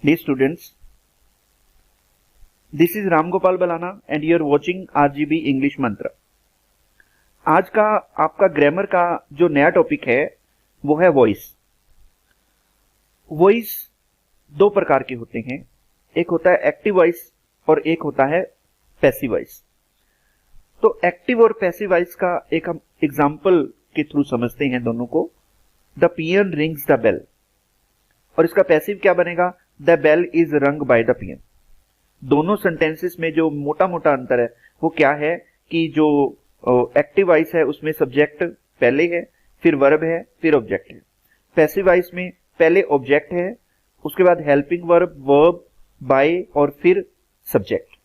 Dear students, this is Ram Gopal Balana and you are watching RGB English Mantra। आज का आपका grammar का जो नया टॉपिक है वो है वॉइस। वॉइस दो प्रकार के होते हैं, एक होता है एक्टिव वॉइस और एक होता है पैसिव वॉइस। तो एक्टिव और पैसिव वॉइस का एक हम एग्जाम्पल के थ्रू समझते हैं दोनों को। The peon rings the bell, और इसका पैसिव क्या बनेगा? The bell is rung by the peon. दोनों सेंटेंसेस में जो मोटा मोटा अंतर है वो क्या है कि जो एक्टिव वॉइस है उसमें सब्जेक्ट पहले है, फिर वर्ब है, फिर ऑब्जेक्ट है। पैसिव वॉइस में पहले ऑब्जेक्ट है, उसके बाद हेल्पिंग वर्ब, वर्ब, बाय और फिर सब्जेक्ट।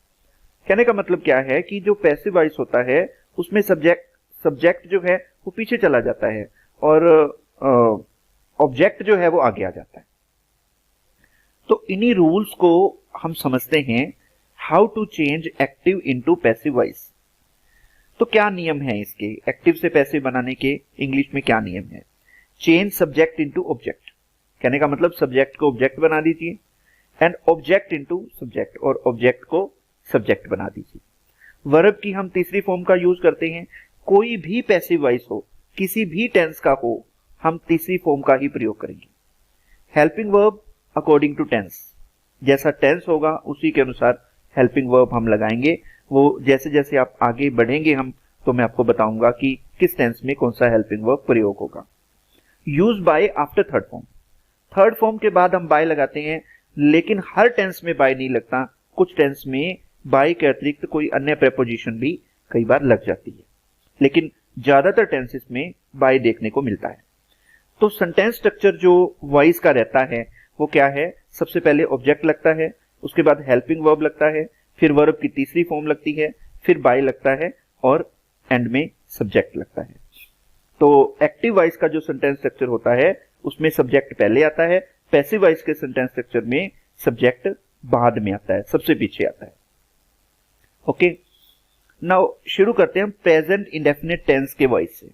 कहने का मतलब क्या है कि जो पैसिव वॉइस होता है उसमें सब्जेक्ट जो है वो पीछे चला जाता है और ऑब्जेक्ट जो है वो आगे आ जाता है। तो इन्हीं रूल्स को हम समझते हैं, how to change active into passive voice. तो क्या नियम है इसके, एक्टिव से पैसिव बनाने के इंग्लिश में क्या नियम है? चेंज सब्जेक्ट इनटू ऑब्जेक्ट, कहने का मतलब सब्जेक्ट को ऑब्जेक्ट बना दीजिए, एंड ऑब्जेक्ट इनटू सब्जेक्ट, और ऑब्जेक्ट को सब्जेक्ट बना दीजिए। वर्ब की हम तीसरी फॉर्म का यूज करते हैं, कोई भी पैसिव वॉइस हो, किसी भी टेंस का हो, हम तीसरी फॉर्म का ही प्रयोग करेंगे। Helping verb according to tense, जैसा टेंस होगा उसी के अनुसार हेल्पिंग वर्ब हम लगाएंगे। वो जैसे जैसे आप आगे बढ़ेंगे तो मैं आपको बताऊंगा कि किस टेंस में कौन सा हेल्पिंग वर्ब प्रयोग होगा। Use by after third form, third form के बाद हम बाय लगाते हैं, लेकिन हर टेंस में बाय नहीं लगता। कुछ टेंस में बाय के अतिरिक्त कोई अन्य प्रेपोजिशन भी कई बार लग जाती है, लेकिन ज्यादातर टेंसेस में बाय देखने को मिलता है। तो सेंटेंस स्ट्रक्चर जो वॉइस का रहता है वो क्या है? सबसे पहले ऑब्जेक्ट लगता है, उसके बाद हेल्पिंग वर्ब लगता है, फिर वर्ब की तीसरी फॉर्म लगती है, फिर बाय लगता है और एंड में सब्जेक्ट लगता है। तो एक्टिव वॉइस का जो सेंटेंस स्ट्रक्चर होता है उसमें सब्जेक्ट पहले आता है, पैसिव वॉइस के सेंटेंस स्ट्रक्चर में सब्जेक्ट बाद में आता है, सबसे पीछे आता है। ओके, नाउ शुरू करते हैं हम प्रेजेंट इंडेफिनिट टेंस के वॉइस से।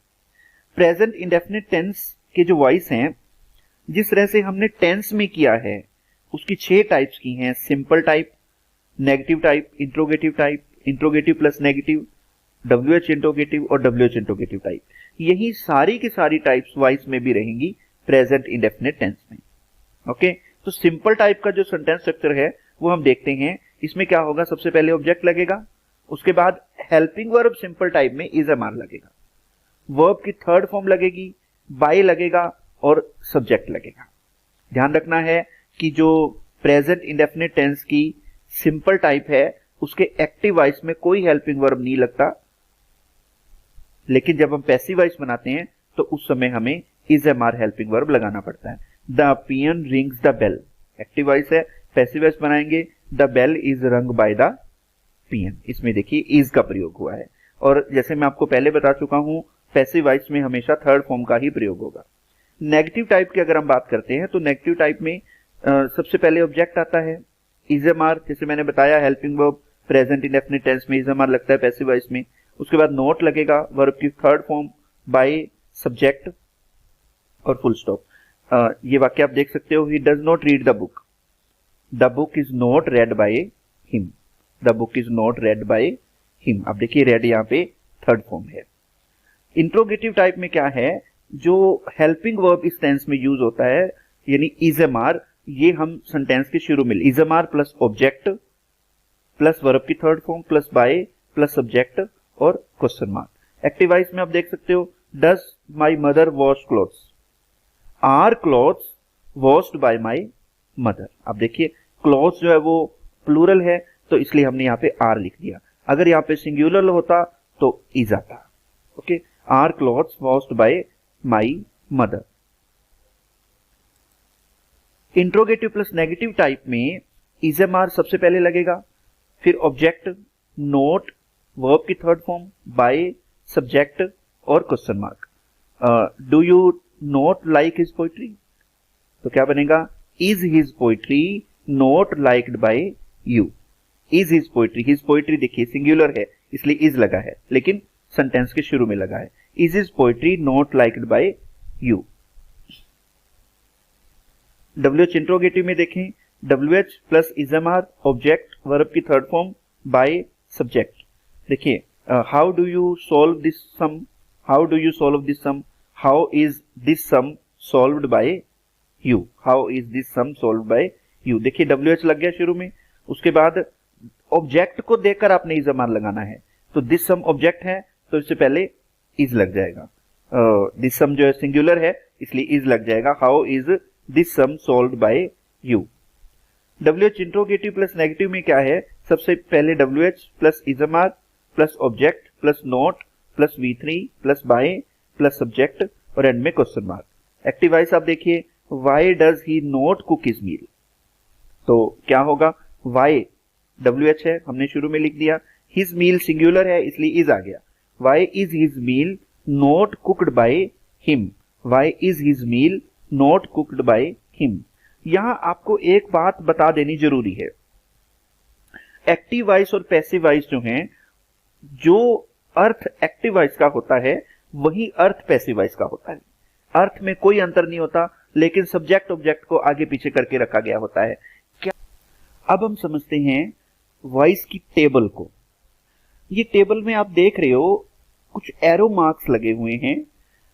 प्रेजेंट इंडेफिनिट टेंस के जो वॉइस हैं, जिस तरह से हमने टेंस में किया है उसकी 6 टाइप्स की हैं। Simple type, negative type, interrogative type, interrogative plus negative, WH interrogative और WH इंट्रोगेटिव टाइप। यही सारी की सारी टाइप्स वॉइस में भी रहेंगी प्रेजेंट इंडेफिनिट टेंस में। ओके, तो सिंपल टाइप का जो सेंटेंस स्ट्रक्चर है वो हम देखते हैं। इसमें क्या होगा? सबसे पहले ऑब्जेक्ट लगेगा, उसके बाद हेल्पिंग वर्ब सिंपल टाइप में इज एम आर लगेगा, वर्ब की थर्ड फॉर्म लगेगी, बाय लगेगा और सब्जेक्ट लगेगा। ध्यान रखना है कि जो प्रेजेंट इंडेफिनिट टेंस की सिंपल टाइप है उसके एक्टिव वॉइस में कोई हेल्पिंग वर्ब नहीं लगता, लेकिन जब हम पैसिव वॉइस बनाते हैं तो उस समय हमें is am are helping verb लगाना पड़ता है। The peon rings the bell, active voice है, पैसिव वॉइस बनाएंगे, the bell is rung by the peon. इसमें देखिए इज का प्रयोग हुआ है, और जैसे मैं आपको पहले बता चुका हूं पैसिव वॉइस में हमेशा थर्ड फॉर्म का ही प्रयोग होगा। नेगेटिव टाइप की अगर हम बात करते हैं तो नेगेटिव टाइप में सबसे पहले ऑब्जेक्ट आता है, इज एम आर, जैसे मैंने बताया helping verb present indefinite tense में इज एम आर लगता है पैसिव वॉइस में। उसके बाद नोट लगेगा, वर्ब की थर्ड फॉर्म, बाय, सब्जेक्ट और फुल स्टॉप। ये वाक्य आप देख सकते हो, he does not read the book, the book is not red by him, the book is not red by him. अब देखिए रेड यहाँ पे थर्ड फॉर्म है। इंट्रोगेटिव टाइप में क्या है? जो हेल्पिंग वर्ब इस टेंस में यूज होता है यानी इज एम आर, ये हम सेंटेंस के शुरू में is am are plus object plus verb की third form plus by plus subject और क्वेश्चन मार्क। एक्टिव वॉइस में आप देख सकते हो, does my mother wash clothes, are clothes washed by my mother. अब देखिए क्लॉथ्स जो है वो प्लूरल है तो इसलिए हमने यहाँ पे आर लिख दिया, अगर यहाँ पे सिंगुलर होता तो इज आता। Okay, are clothes washed by my mother. Interrogative plus negative type में इज एम आर सबसे पहले लगेगा, फिर ऑब्जेक्ट, नोट, वर्ब की थर्ड फॉर्म, बाय, सब्जेक्ट और question mark. Do you not like his poetry? तो क्या बनेगा? Is his poetry not liked by you. Is his poetry देखिए सिंगुलर है इसलिए इज लगा है, लेकिन सेंटेंस के शुरू में लगा है। Is his poetry not liked by you. WH interrogative में देखें WH plus is am are object verb की थर्ड फॉर्म बाय सब्जेक्ट। देखिए how do you solve this sum, how do you solve this sum, how is this sum solved by you, how is this sum solved by you. देखिए WH लग गया शुरू में, उसके बाद object को देखकर आपने इजमार लगाना है, तो दिस सम ऑब्जेक्ट है तो इससे पहले इज लग जाएगा। दिस सम जो है सिंगुलर है इसलिए इज लग जाएगा, how is this sum solved by you. WH interrogative plus negative में क्या है, सबसे पहले WH plus is am are plus object plus not plus V3 plus by plus subject और एंड में क्वेश्चन मार्क। एक्टिव वॉइस आप देखिए, why does he not cook his meal, तो क्या होगा, वाई WH है हमने शुरू में लिख दिया, हिज मील सिंगुलर है इसलिए इज आ गया, why is his meal not cooked by him, why is his meal not cooked by him. यहां आपको एक बात बता देनी जरूरी है, एक्टिव वॉइस और पैसिव वॉइस जो हैं, जो अर्थ एक्टिव वॉइस का होता है वही अर्थ पैसिव वॉइस का होता है। अर्थ में कोई अंतर नहीं होता, लेकिन सब्जेक्ट ऑब्जेक्ट को आगे पीछे करके रखा गया होता है। क्या अब हम समझते हैं वॉइस की टेबल को। ये टेबल में आप देख रहे हो कुछ एरो मार्क्स लगे हुए हैं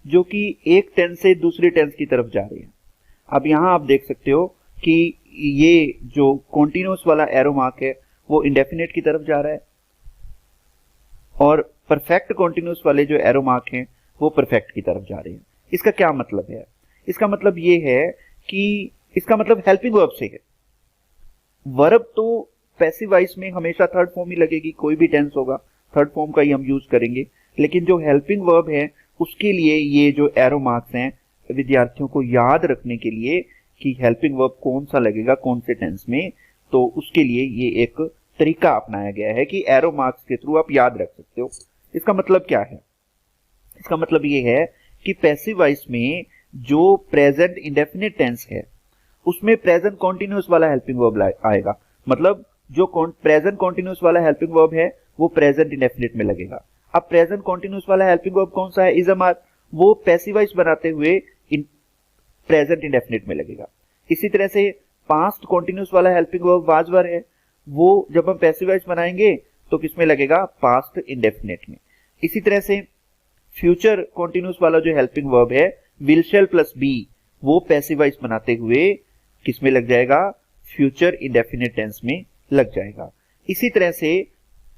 जो कि एक टेंस से दूसरे टेंस की तरफ जा रहे हैं। अब यहां आप देख सकते हो कि ये जो कॉन्टिन्यूअस वाला एरो मार्क है वो इंडेफिनिट की तरफ जा रहा है और परफेक्ट कॉन्टिन्यूअस वाले जो एरो मार्क हैं वो परफेक्ट की तरफ जा रहे हैं। इसका क्या मतलब है, इसका मतलब ये है कि इसका मतलब हेल्पिंग वर्ब से है। वर्ब तो पैसिव वॉइस में हमेशा थर्ड फॉर्म ही लगेगी, कोई भी टेंस होगा थर्ड फॉर्म का ही हम यूज करेंगे, लेकिन जो हेल्पिंग वर्ब है उसके लिए ये जो एरो मार्क्स हैं विद्यार्थियों को याद रखने के लिए कि हेल्पिंग वर्ब कौन सा लगेगा कौन से टेंस में, तो उसके लिए ये एक तरीका अपनाया गया है कि एरो मार्क्स के थ्रू आप याद रख सकते हो। इसका मतलब क्या है, इसका मतलब ये है कि पैसिव वॉइस में जो प्रेजेंट इंडेफिनिट टेंस है उसमें प्रेजेंट कॉन्टिन्यूअस वाला हेल्पिंग वर्ब आएगा, मतलब जो प्रेजेंट कॉन्टिन्यूअस वाला हेल्पिंग वर्ब है वो प्रेजेंट इंडेफिनिट में लगेगा। अब प्रेजेंट कॉन्टिन्यूअस वाला हेल्पिंग वर्ब कौन सा है, इजमार, वो पैसिव वॉइस बनाते हुए प्रेजेंट इंडेफिनिट में लगेगा। इसी तरह से पास्ट कॉन्टिन्यूअस वाला हेल्पिंग वर्ब वाजवर है, वो जब हम पैसिव वॉइस बनाएंगे तो किसमें लगेगा, पास्ट इंडेफिनिट में। इसी तरह से फ्यूचर कॉन्टिन्यूअस वाला जो हेल्पिंग वर्ब है विल शैल प्लस बी, वो पैसिव वॉइस बनाते हुए किसमें लग जाएगा, फ्यूचर इंडेफिनिट टेंस में लग जाएगा। इसी तरह से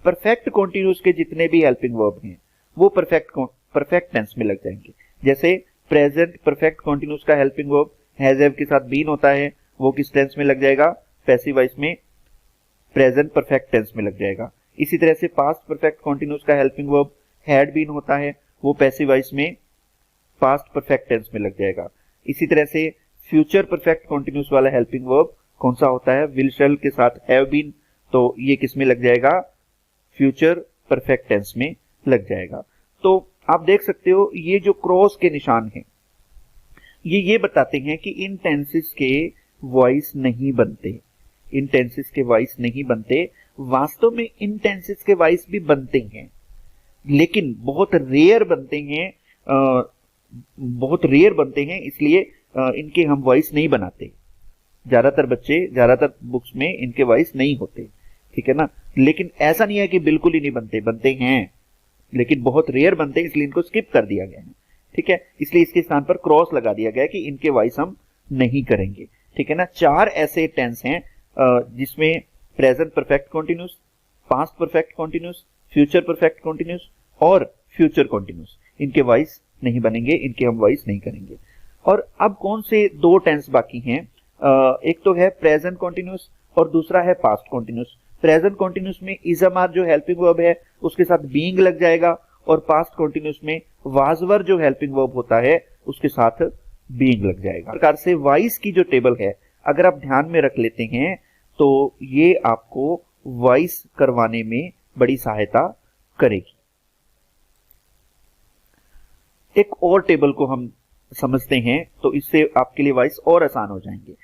परफेक्ट कॉन्टिन्यूअस के जितने भी हेल्पिंग वर्ब हैं वो परफेक्ट टेंस में लग जाएंगे। जैसे प्रेजेंट परफेक्ट कॉन्टिन्यूअस का हेल्पिंग वर्ब हैज हैव के साथ बीन होता है, वो किस टेंस में लग जाएगा, पैसिव वॉइस में प्रेजेंट परफेक्ट टेंस में लग जाएगा। इसी तरह से पास्ट परफेक्ट कॉन्टिन्यूअस का हेल्पिंग वर्ब हैड बीन होता है, वो पैसिव वॉइस में पास्ट परफेक्ट टेंस में लग जाएगा। इसी तरह से फ्यूचर परफेक्ट कॉन्टिन्यूअस वाला हेल्पिंग वर्ब कौन सा होता है, विल शैल के साथ हैव बीन, तो ये किस में लग जाएगा, फ्यूचर परफेक्ट टेंस में लग जाएगा। तो आप देख सकते हो ये जो क्रॉस के निशान हैं ये बताते हैं कि इन टेंसेस के वॉइस नहीं बनते, इन टेंसेस के वॉइस नहीं बनते। वास्तव में इन टेंसेस के वॉइस भी बनते हैं लेकिन बहुत रेयर बनते हैं, बहुत रेयर बनते हैं, इसलिए इनके हम वॉइस नहीं बनाते। ज्यादातर बच्चे, ज्यादातर बुक्स में इनके वॉइस नहीं होते, ठीक है ना। लेकिन ऐसा नहीं है कि बिल्कुल ही नहीं बनते, बनते हैं लेकिन बहुत रेयर बनते हैं, इसलिए इनको स्किप कर दिया गया है, ठीक है। इसलिए इसके स्थान पर क्रॉस लगा दिया गया है कि इनके वॉइस हम नहीं करेंगे, ठीक है ना। 4 ऐसे टेंस हैं जिसमें present perfect continuous, past perfect continuous, future perfect continuous और फ्यूचर कॉन्टिन्यूअस, इनके वॉइस नहीं बनेंगे, इनके हम वॉइस नहीं करेंगे। और अब कौन से 2 टेंस बाकी हैं, एक तो है प्रेजेंट कॉन्टिन्यूअस और दूसरा है पास्ट कॉन्टिन्यूअस। प्रेजेंट कॉन्टिन्यूअस में इजमार जो हेल्पिंग वर्ब है उसके साथ बीइंग लग जाएगा और पास्ट कॉन्टिन्यूअस में वाजवर जो हेल्पिंग वर्ब होता है उसके साथ बीइंग लग जाएगा। इस प्रकार से वॉइस की जो टेबल है अगर आप ध्यान में रख लेते हैं तो ये आपको वॉइस करवाने में बड़ी सहायता करेगी। एक और टेबल को हम समझते हैं तो इससे आपके लिए वॉइस और आसान हो जाएंगे।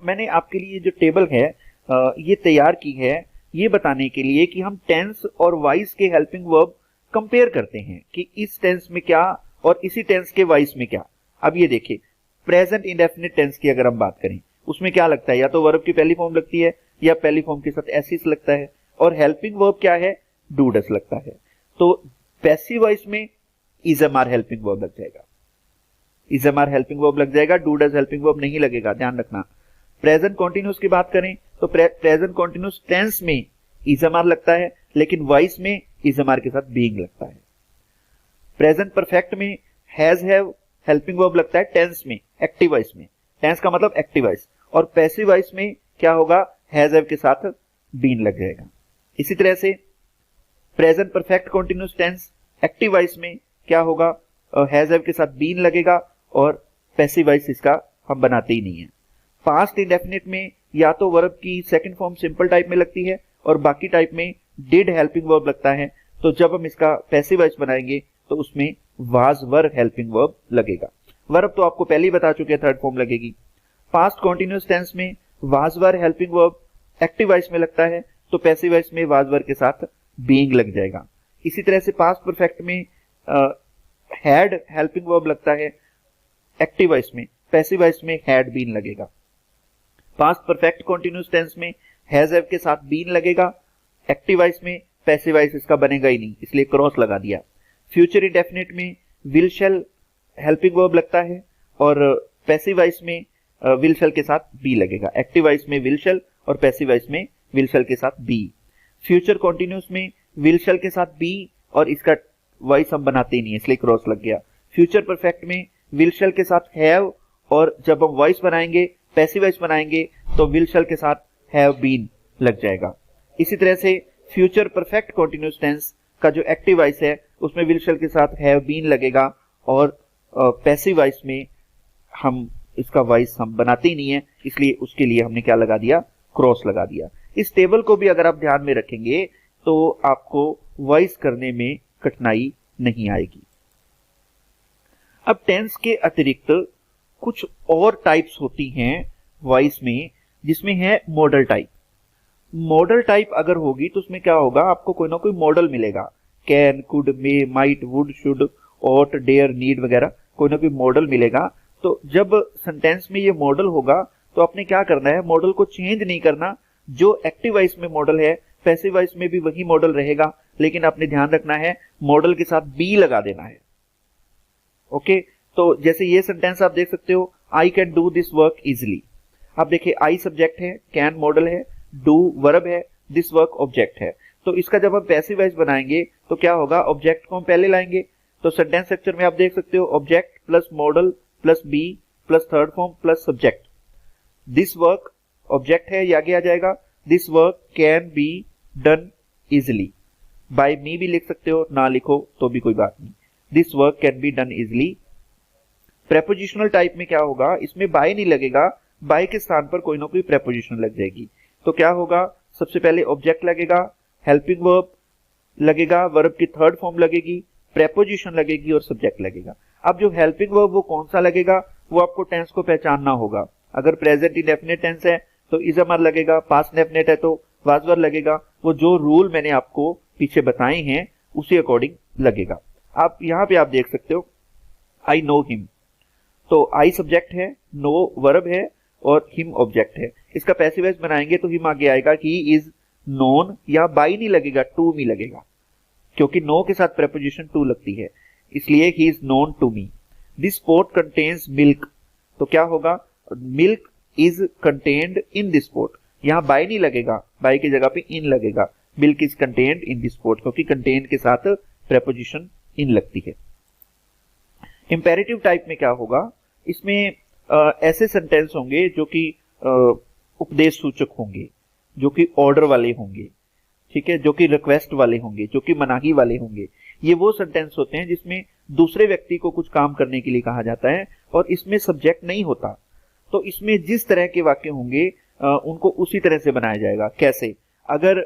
मैंने आपके लिए जो टेबल है ये तैयार की है ये बताने के लिए कि हम टेंस और वॉइस के हेल्पिंग वर्ब कंपेयर करते हैं कि इस टेंस में क्या और इसी टेंस के वॉइस में क्या। अब ये देखिए, प्रेजेंट इंडेफिनिट टेंस की अगर हम बात करें उसमें क्या लगता है, या तो वर्ब की पहली फॉर्म लगती है या पहली फॉर्म के साथ एसिस लगता है, और हेल्पिंग वर्ब क्या है, डू डस लगता है। तो पैसिव वॉइस में is am are helping verb लग जाएगा, is am are helping verb लग जाएगा, डू डस हेल्पिंग वर्ब नहीं लगेगा, ध्यान रखना। प्रेजेंट कॉन्टिन्यूस की बात करें तो प्रेजेंट कॉन्टिन्यूस टेंस में इज एम आर लगता है, लेकिन वॉइस में इज एम आर के साथ बीइंग लगता है। प्रेजेंट परफेक्ट में हैज हैव हेल्पिंग वर्ब लगता है टेंस में, एक्टिव वॉइस में, टेंस का मतलब एक्टिव वॉइस, और पैसिव वॉइस में क्या होगा, हैज हैव के साथ बीन लग जाएगा। इसी तरह से present perfect continuous tense active voice में क्या होगा, हैज हैव के साथ बीन लगेगा, और पैसिव वॉइस इसका हम बनाते ही नहीं है। पास्ट इंडेफिनिट में या तो वर्ब की सेकंड फॉर्म सिंपल टाइप में लगती है और बाकी टाइप में डिड हेल्पिंग वर्ब लगता है, तो जब हम इसका पैसिव वॉइस बनाएंगे तो उसमें वाज वर हेल्पिंग वर्ब लगेगा। वर्ब तो आपको पहले ही बता चुके हैं, थर्ड फॉर्म लगेगी। पास्ट कॉन्टिन्यूस टेंस में was were helping verb active voice में लगता है, तो पैसिव वॉइस में वाज वर के साथ बीइंग लग जाएगा। इसी तरह से पास्ट परफेक्ट में हैड हेल्पिंग वर्ब लगता है एक्टिव वॉइस में, पैसिव वॉइस में हैड बीन लगेगा। पास्ट परफेक्ट कॉन्टिन्यूस टेंस में हैज हैव के साथ बीन लगेगा, एक्टिव वॉइस में पैसिव वॉइस इसका बनेगा ही नहीं, इसलिए क्रॉस लगा दिया। फ्यूचर इंडेफिनिट में विल शैल हेल्पिंग वर्ब लगता है और पैसिव वॉइस में विल शैल के साथ बी लगेगा, एक्टिव वॉइस में विल शैल और पैसिव वॉइस में विल शैल के साथ बी। फ्यूचर कॉन्टिन्यूस में विल शैल के साथ बी और इसका वॉइस हम बनाते ही नहीं है, इसलिए क्रॉस लग गया। फ्यूचर परफेक्ट में विल शैल के साथ हैव, और जब हम वॉइस बनाएंगे पैसिव वॉइस बनाएंगे तो विल शैल के साथ हैव बीन लग जाएगा। इसी तरह से फ्यूचर परफेक्ट कॉन्टिन्यूस टेंस का जो एक्टिव वॉइस है उसमें विल शैल के साथ हैव बीन लगेगा, और पैसिव वॉइस में हम इसका वॉइस हम बनाते ही नहीं है, इसलिए उसके लिए हमने क्या लगा दिया, क्रॉस लगा दिया। इस टेबल को भी अगर आप ध्यान में रखेंगे तो आपको वॉइस करने में कठिनाई नहीं आएगी। अब टेंस के अतिरिक्त कुछ और टाइप्स होती हैं वॉइस में, जिसमें है मॉडल टाइप। मॉडल टाइप अगर होगी तो उसमें क्या होगा, आपको कोई ना कोई मॉडल मिलेगा, can, could, may, might, would, should, ought, dare, need वगैरह कोई ना कोई मॉडल मिलेगा। तो जब सेंटेंस में ये मॉडल होगा तो आपने क्या करना है, मॉडल को चेंज नहीं करना। जो एक्टिव वॉइस में मॉडल है पैसिव वॉइस में भी वही मॉडल रहेगा, लेकिन आपने ध्यान रखना है मॉडल के साथ बी लगा देना है। ओके, तो जैसे ये सेंटेंस आप देख सकते हो, I can do this work easily. आप देखिए आई सब्जेक्ट है, कैन मॉडल है, डू वर्ब है, दिस वर्क ऑब्जेक्ट है। तो इसका जब हम पैसिव वॉइस बनाएंगे तो क्या होगा, ऑब्जेक्ट को हम पहले लाएंगे। तो सेंटेंस स्ट्रक्चर में आप देख सकते हो object plus modal plus be plus third form plus subject. This work object है, ये आगे आ जाएगा, this work can be done easily. By me भी लिख सकते हो, ना लिखो तो भी कोई बात नहीं, this work can be done easily. Prepositional type में क्या होगा, इसमें बाय नहीं लगेगा, बाय के स्थान पर कोई ना कोई प्रेपोजिशन लग जाएगी। तो क्या होगा, सबसे पहले ऑब्जेक्ट लगेगा, हेल्पिंग वर्ब लगेगा, वर्ब की थर्ड फॉर्म लगेगी, प्रेपोजिशन लगेगी और सब्जेक्ट लगेगा। अब जो हेल्पिंग वर्ब वो कौन सा लगेगा, वो आपको टेंस को पहचानना होगा। अगर प्रेजेंट इंडेफिनिट टेंस है तो इज एम आर लगेगा, पास्ट इंडेफिनिट है तो वाज वर लगेगा। वो जो रूल मैंने आपको पीछे बताए हैं उसी अकॉर्डिंग लगेगा। आप यहाँ पे आप देख सकते हो आई नो हिम, तो आई सब्जेक्ट है, नो वर्ब है और हिम ऑब्जेक्ट है। इसका पैसिव वॉइस बनाएंगे तो हिम आगे आएगा, ही इज नोन, या बाई नहीं लगेगा, टू मी लगेगा, क्योंकि नो के साथ प्रेपोजिशन टू लगती है, इसलिए he is known to me. This pot contains milk, तो क्या होगा, milk is contained in this pot. यहां बाय नहीं लगेगा, बाय की जगह पे इन लगेगा, milk is contained in this pot, क्योंकि कंटेन्ड के साथ प्रेपोजिशन इन लगती है। इंपेरेटिव टाइप में क्या होगा, इसमें ऐसे सेंटेंस होंगे जो कि उपदेश सूचक होंगे, जो कि ऑर्डर वाले होंगे, ठीक है, जो कि रिक्वेस्ट वाले होंगे, जो कि मनाही वाले होंगे। ये वो सेंटेंस होते हैं जिसमें दूसरे व्यक्ति को कुछ काम करने के लिए कहा जाता है और इसमें सब्जेक्ट नहीं होता। तो इसमें जिस तरह के वाक्य होंगे उनको उसी तरह से बनाया जाएगा। कैसे, अगर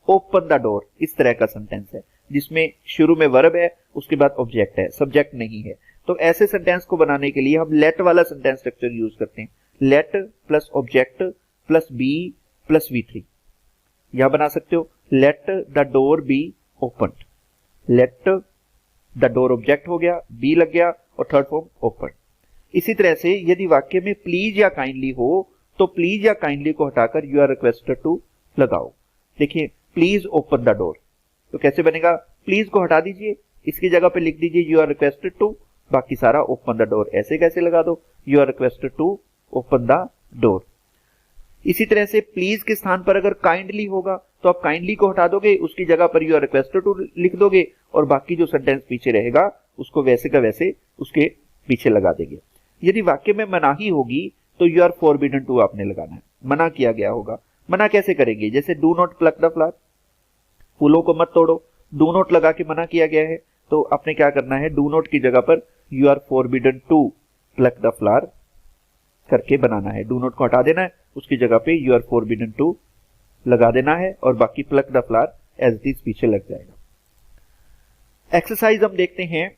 ओपन द डोर, इस तरह का सेंटेंस है जिसमें शुरू में वर्ब है, उसके बाद ऑब्जेक्ट है, सब्जेक्ट नहीं है, तो ऐसे सेंटेंस को बनाने के लिए हम लेट वाला सेंटेंस स्ट्रक्चर यूज करते हैं। Let plus object plus be plus V3, यह बना सकते हो, let the door be open. Let the door object हो गया, बी लग गया और थर्ड फॉर्म ओपन। इसी तरह से यदि वाक्य में प्लीज या काइंडली हो तो प्लीज या काइंडली को हटाकर यू आर रिक्वेस्टेड टू लगाओ। देखिए प्लीज ओपन द डोर, तो कैसे बनेगा, प्लीज को हटा दीजिए, इसकी जगह पे लिख दीजिए यू आर रिक्वेस्टेड टू, बाकी सारा ओपन द डोर ऐसे कैसे लगा दो, you are requested to open the door. इसी तरह से प्लीज के स्थान पर अगर काइंडली होगा तो आप काइंडली को हटा दोगे, उसकी जगह पर यू आर रिक्वेस्टेड टू लिख दोगे और बाकी जो सेंटेंस पीछे रहेगा उसको वैसे का वैसे उसके पीछे लगा देंगे। यदि वाक्य में मनाही होगी तो यू आर फॉरबिडन टू आपने लगाना है, मना किया गया होगा। मना कैसे करेंगे, जैसे do not plug the flower, फूलों को मत तोड़ो, डू नॉट लगा के मना किया गया है, तो आपने क्या करना है, डू नॉट की जगह पर you are forbidden to pluck the flower करके बनाना है। डू नॉट को हटा देना है, उसकी जगह पे यू आर फॉरबिडन टू लगा देना है और बाकी pluck the flower as it is पीछे लग जाएगा। एक्सरसाइज हम देखते हैं,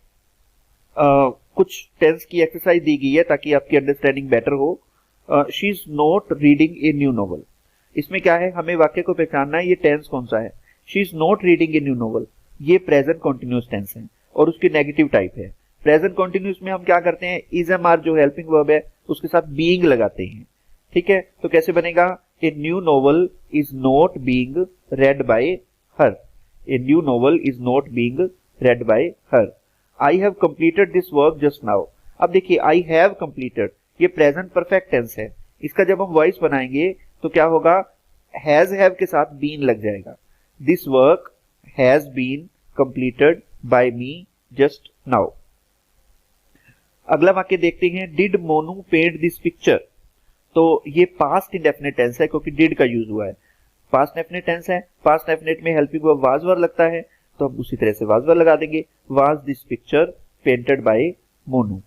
कुछ टेंस की एक्सरसाइज दी गई है ताकि आपकी अंडरस्टैंडिंग बेटर हो। She is not reading a new novel, इसमें क्या है, हमें वाक्य को पहचानना है ये टेंस कौन सा है। She is not reading a new novel, ये प्रेजेंट कॉन्टिन्यूअस टेंस है और उसकी नेगेटिव टाइप है। प्रेजेंट कॉन्टिन्यूअस में हम क्या करते हैं, इज एम आर जो हेल्पिंग वर्ब है उसके साथ बीइंग लगाते हैं, ठीक है। तो कैसे बनेगा, a new novel is not being red bye her, a new novel is not being red bye her. I have completed this work just now, अब देखिए आई हैव कंप्लीटेड ये प्रेजेंट परफेक्ट टेंस है, इसका जब हम voice बनाएंगे तो क्या होगा, हैज हैव के साथ बीन लग जाएगा। This work has been completed by me just now. अगला वाक्य देखते हैं, did Monu paint this picture, तो ये पास्ट इंडेफिनिट टेंस है क्योंकि डिड का यूज हुआ है। पास्ट डेफिनिट टेंस है, पास्ट डेफिनिट में हेल्पिंग वर्ब वाज वर लगता है तो हम उसी तरह से वाज वर लगा देंगे। Was this picture painted by Monu.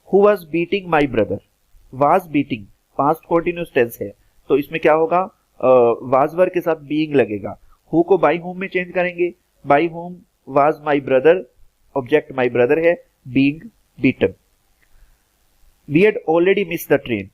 Who was beating my brother, was beating past continuous tense है तो इसमें क्या होगा, वाज वर के साथ बीइंग लगेगा। हु को बाय होम में चेंज करेंगे, by whom was my brother, object my brother है, being beaten. We had already miss the train,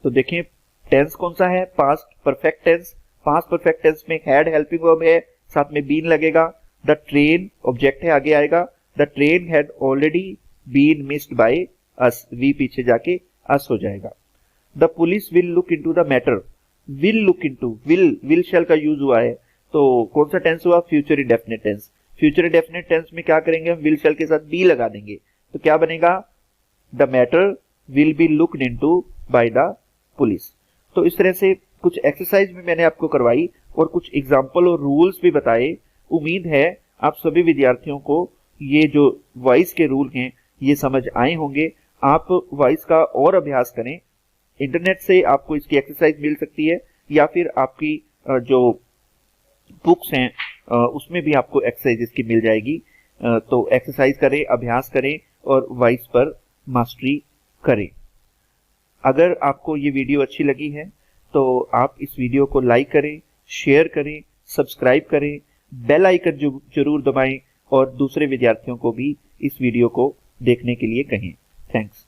तो देखें टेंस कौन सा है, past perfect tense. Past perfect tense में हैड हेल्पिंग वर्ब है, साथ में बीन लगेगा। द ट्रेन ऑब्जेक्ट है, आगे आएगा the train had already been missed by us, we पीछे जाके अस हो जाएगा। The police will look into the matter, will look into, will shall का यूज हुआ है तो कौन सा टेंस हुआ, future indefinite tense. Future indefinite tense में क्या करेंगे, हम विल शैल के साथ बी लगा देंगे तो क्या बनेगा, the matter will be looked into by the police. तो इस तरह से कुछ एक्सरसाइज भी मैंने आपको करवाई और कुछ एग्जाम्पल और रूल्स भी बताए। उम्मीद है आप सभी विद्यार्थियों को ये जो वॉइस के रूल हैं ये समझ आए होंगे। आप वॉइस का और अभ्यास करें, इंटरनेट से आपको इसकी एक्सरसाइज मिल सकती है या फिर आपकी जो बुक्स हैं उसमें भी आपको एक्सरसाइज इसकी मिल जाएगी। तो एक्सरसाइज करें, अभ्यास करें और वॉइस पर मास्टरी करें। अगर आपको ये वीडियो अच्छी लगी है तो आप इस वीडियो को लाइक करें, शेयर करें, सब्सक्राइब करें, बेल आइकन जरूर दबाएं और दूसरे विद्यार्थियों को भी इस वीडियो को देखने के लिए कहें। थैंक्स।